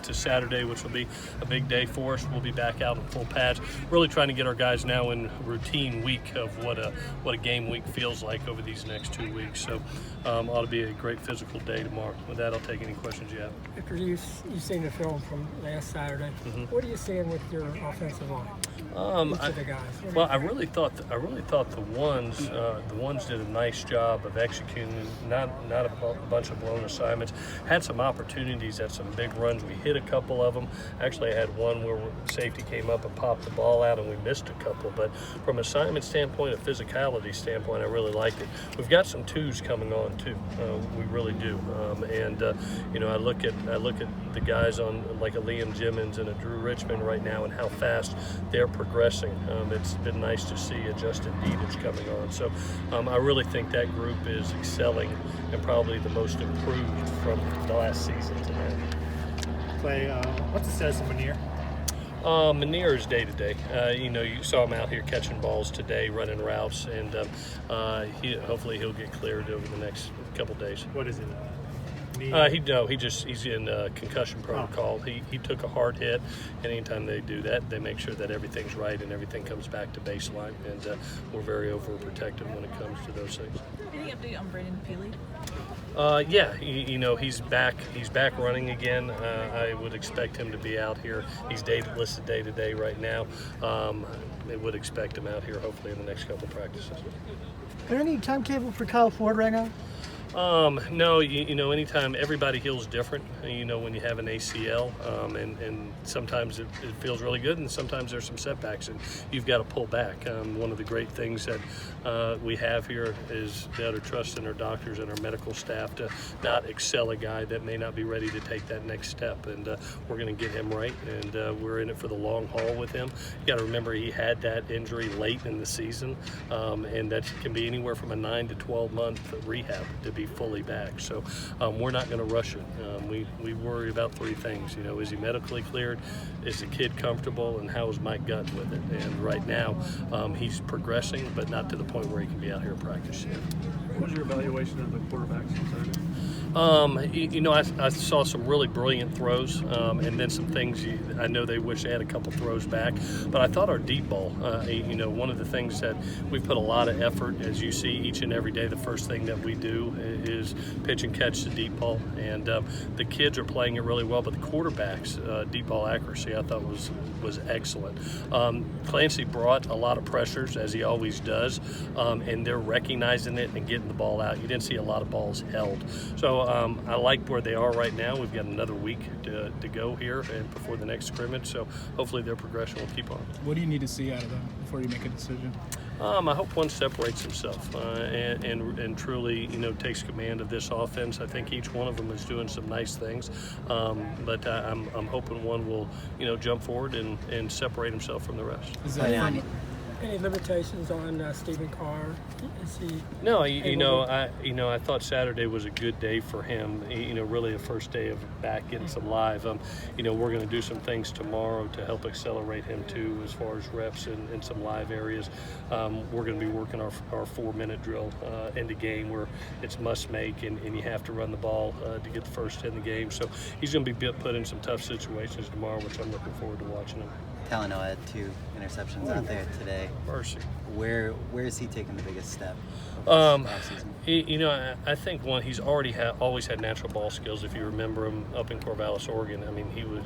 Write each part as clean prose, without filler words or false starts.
to Saturday, which will be a big day for us. We'll be back out in full pads, really trying to get our guys now in routine week of what a game week feels like over these next 2 weeks. So ought to be a great physical day tomorrow. With that, I'll take any questions you have. After you've seen the film from last Saturday, what are you seeing with your offensive line? Each of the guys. I really thought the ones did a nice job of executing, not a bunch of blown assignments. Had some opportunities at some big runs. We hit a couple of them. Actually, I had one where safety came up and popped the ball out, and we missed a couple. But from assignment standpoint, a physicality standpoint, I really liked it. We've got some twos coming on too. We really do. I look at the guys on like a Liam Jimmins and a Drew Richmond right now, and how fast they're progressing. It's been nice to see Justin Dietich coming on. So I really think that group is excelling and probably the most improved from the last season to now. Clay, what's the status of Manir? Manir is day to day. You saw him out here catching balls today, running routes, and hopefully he'll get cleared over the next couple days. What is it? He's in concussion protocol. He took a hard hit, and anytime they do that, they make sure that everything's right and everything comes back to baseline. And we're very overprotective when it comes to those things. Any update on Brandon Peely? He's back. He's back running again. I would expect him to be out here. He's listed day to day right now. I would expect him out here hopefully in the next couple practices. Is there any timetable for Kyle Ford right now? No, anytime everybody heals different, when you have an ACL, and sometimes it feels really good and sometimes there's some setbacks and you've got to pull back. One of the great things that we have here is the utter trust in our doctors and our medical staff to not excel a guy that may not be ready to take that next step, and we're going to get him right, and we're in it for the long haul with him. You got to remember he had that injury late in the season, and that can be anywhere from a 9 to 12 month rehab to be fully back. So we're not going to rush it. We worry about three things. Is he medically cleared? Is the kid comfortable? And how is Mike Gutt with it? And right now he's progressing, but not to the point where he can be out here practicing. What was your evaluation of the quarterbacks on Saturday? I saw some really brilliant throws, and then some things I know they wish they had a couple throws back. But I thought our deep ball, one of the things that we put a lot of effort, as you see each and every day, the first thing that we do is pitch and catch the deep ball. And the kids are playing it really well, but the quarterback's deep ball accuracy I thought was excellent. Clancy brought a lot of pressures, as he always does, and they're recognizing it and getting the ball out. You didn't see a lot of balls held. So I like where they are right now. We've got another week to go here and before the next scrimmage, so hopefully their progression will keep on. What do you need to see out of them before you make a decision? I hope one separates himself and truly, takes command of this offense. I think each one of them is doing some nice things, but I'm hoping one will, jump forward and separate himself from the rest. Is that any limitations on Stephen Carr? Is he? No, I thought Saturday was a good day for him. Really a first day of back getting some live. We're going to do some things tomorrow to help accelerate him too, as far as reps in some live areas. We're going to be working our 4-minute drill in the game where it's must make, and you have to run the ball to get the first hit in the game. So he's going to be put in some tough situations tomorrow, which I'm looking forward to watching him. Talanoa had 2 interceptions out there today. Mercy. Where is he taking the biggest step? I think he's always had natural ball skills. If you remember him up in Corvallis, Oregon,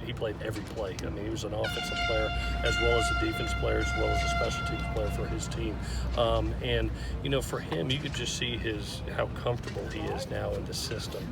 he played every play. He was an offensive player as well as a defense player as well as a special teams player for his team. For him, you could just see how comfortable he is now in the system.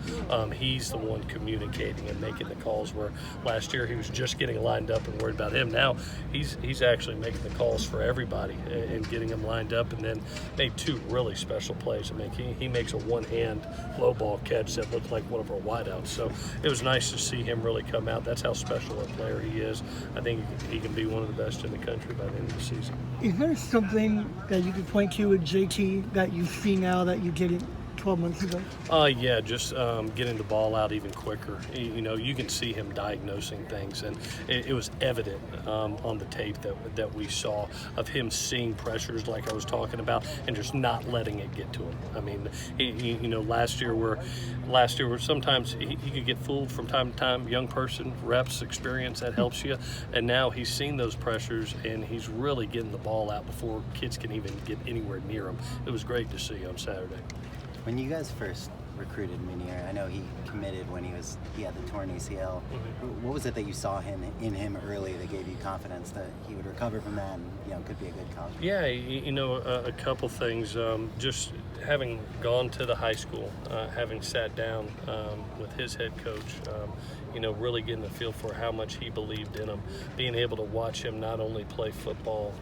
He's the one communicating and making the calls, where last year he was just getting lined up and worried about him. Now he's actually making the calls for everybody and getting them lined up, and then made 2 really special plays. He makes a one-hand low ball catch that looked like one of our wideouts. So it was nice to see him really come out. That's how special a player he is. I think he can be one of the best in the country by the end of the season. Is there something that you could point to with JT that you see now that you didn't 12 months ago? Yeah, just getting the ball out even quicker. You can see him diagnosing things, and it was evident on the tape that we saw of him seeing pressures like I was talking about, and just not letting it get to him. I mean, last year where sometimes he could get fooled from time to time. Young person, reps, experience, that helps you. And now he's seen those pressures, and he's really getting the ball out before kids can even get anywhere near him. It was great to see on Saturday. When you guys first recruited Munir, I know he committed when he had the torn ACL. What was it that you saw in him early that gave you confidence that he would recover from that and could be a good college? Yeah, a couple things. Just having gone to the high school, having sat down with his head coach, really getting a feel for how much he believed in him, being able to watch him not only play football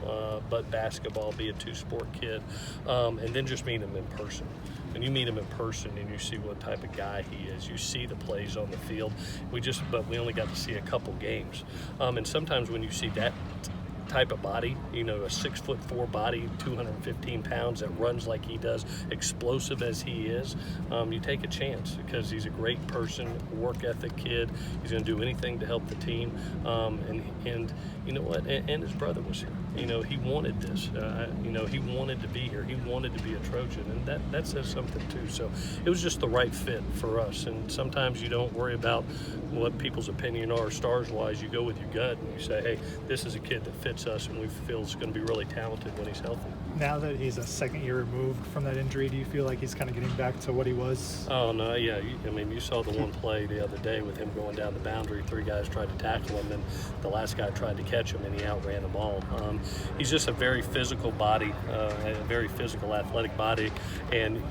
but basketball, be a two-sport kid, and then just meet him in person. When you meet him in person and you see what type of guy he is, you see the plays on the field. But we only got to see a couple games, and sometimes when you see that type of body, a 6'4" body, 215 pounds that runs like he does, explosive as he is, you take a chance because he's a great person, work ethic kid. He's going to do anything to help the team, and you know what? And his brother was here. He wanted this. He wanted to be here. He wanted to be a Trojan, and that says something too. So it was just the right fit for us. And sometimes you don't worry about what people's opinion are stars-wise. You go with your gut and you say, hey, this is a kid that fits us, and we feel is going to be really talented when he's healthy. Now that he's a second year removed from that injury, do you feel like he's kind of getting back to what he was? Oh, no, yeah. You saw the one play the other day with him going down the boundary. 3 guys tried to tackle him, and the last guy tried to catch him, and he outran them all. He's just a very physical body, a very physical, athletic body, and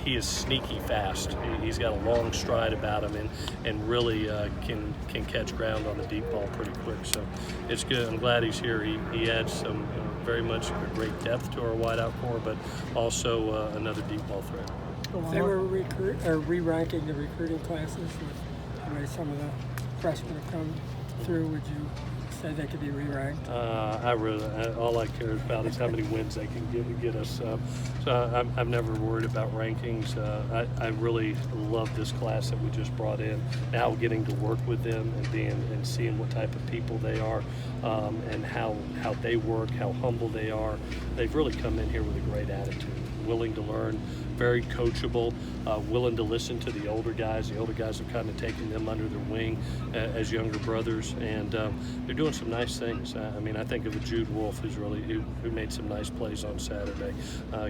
he is sneaky fast. He's got a long stride about him, and really can catch ground on the deep ball pretty quick. So it's good. I'm glad he's here. He adds some very much a great depth to our wideout core, but also another deep ball threat. If they were re-ranking the recruiting classes with the way some of the freshmen have come through, would you say they could be re-ranked? All I care about is how many wins they can get us. So I'm never worried about rankings. I really love this class that we just brought in. Now getting to work with them and seeing what type of people they are, and how they work, how humble they are. They've really come in here with a great attitude, willing to learn, very coachable, willing to listen to the older guys. The older guys have kind of taken them under their wing as younger brothers, and they're doing some nice things. I think of a Jude Wolf who made some nice plays on Saturday.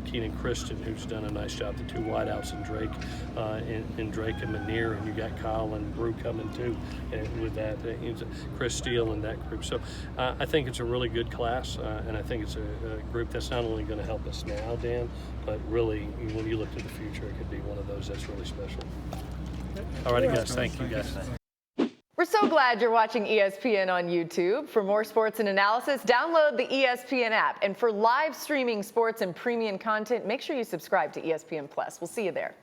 Keenan Christian, who's done a nice job. The 2 wideouts in Drake and Munir, and you got Kyle and Brew coming too with that. Chris Steele and that group. So I think it's a really good class, and I think it's a group that's not only going to help us now, Dan, but really when you look to the future, it could be one of those that's really special. All righty, guys. Thank you, guys. We're so glad you're watching ESPN on YouTube. For more sports and analysis, download the ESPN app. And for live streaming sports and premium content, make sure you subscribe to ESPN Plus. We'll see you there.